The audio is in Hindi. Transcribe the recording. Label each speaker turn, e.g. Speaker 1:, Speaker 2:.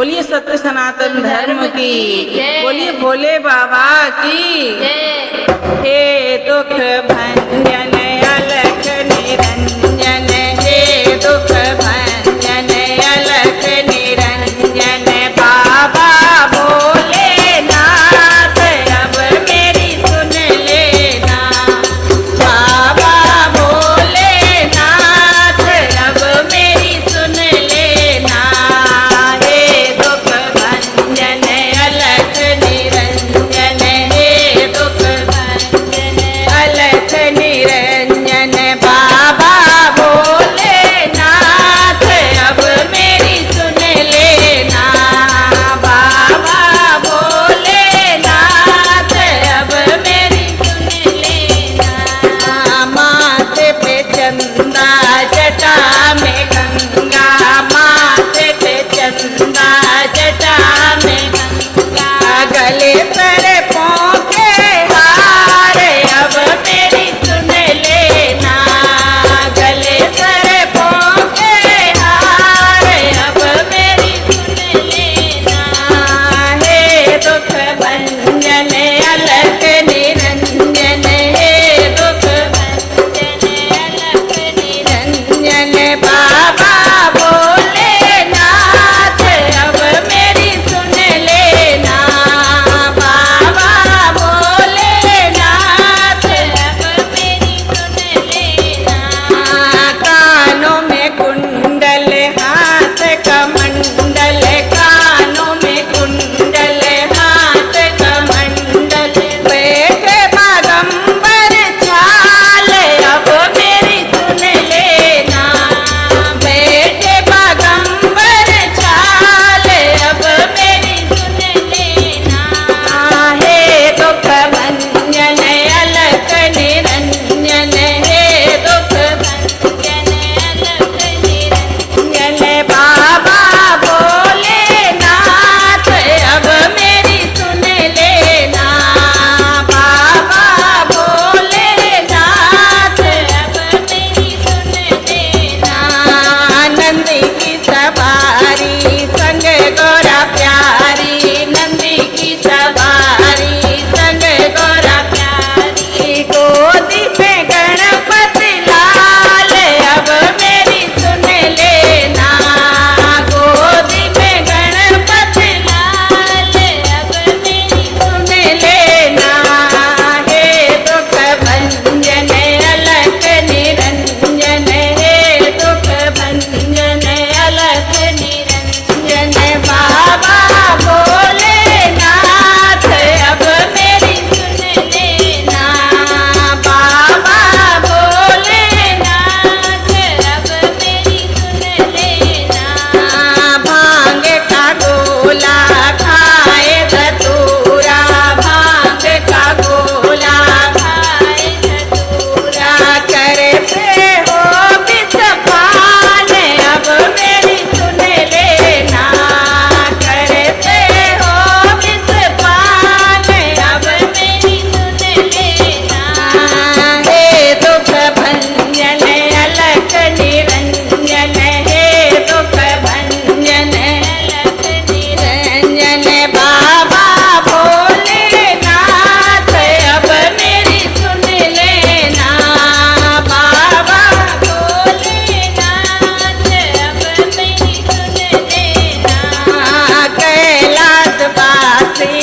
Speaker 1: बोलिए सत्य सनातन धर्म की, बोलिए भोले बाबा की। हे दुख भंजन अलख निरंजन, हे दुख भंजन अलख निरंजन, बाबा भोलेनाथ अब मेरी सुन लेना, बाबा भोलेनाथ अब मेरी सुन लेना। हे दुख भंजन अलख निरंजन, हे दुख भंजन अलख निरंजन, बाबा भोलेनाथ अब मेरी सुन लेना, बाबा भोलेनाथ अब मेरी सुन लेना। माथे पे चंदा जटा में गंगा, माथे पे चंदा जटा में गंगा, गले पर पोंके हार अब मेरी सुन लेना, गले पर पोंके हार अब मेरी सुन लेना। हे दुख भंजन अलख निरंजन, हे दुख भंजन अलख निरंजन, बाबा भोलेनाथ अब मेरी सुन लेना, बाबा भोलेनाथ अब मेरी सुन लेना। कानों में कुंडल हाथ कमंडल, कानों में कुंडल हाथ कमंडल, बैठे बागंबर चाल अब मेरी सुन लेना, बैठे बागंबर चाल अब मेरी सुन लेना। हे दुख भंजन अलख निरंजन, हे दुख भंजन अलख निरंजन, बाबा भोलेनाथ अब मेरी सुन लेना, बाबा भोलेनाथ अब मेरी सुन लेना। नंदी की सवारी संग गौरा प्यारी, नंदी की सवारी संग गौरा प्यारी, गोदी में गणपति लाल अब मेरी सुन लेना, गोदी में गणपति लाल अब मेरी सुन लेना। हे दुख भंजन अलख निरंजन, हे दुख भंजन अलख निरंजन, बाबा भोलेनाथ अब मेरी सुन लेना, बाबा भोलेनाथ अब मेरी सुन लेना। भांग का गोला खाए धतूरा, भांग का गोला खाए धतूरा, करते हो विषपान अब मेरी सुन लेना, करते हो विषपान अब मेरी सुन लेना। हे दुख भंजन अलख निरंजन, हे दुख भंजन अलख निरंजन, बाबा भोलेनाथ अब मेरी सुन लेना, बाबा भोलेनाथ अब मेरी सुन लेना। कैलाशवासी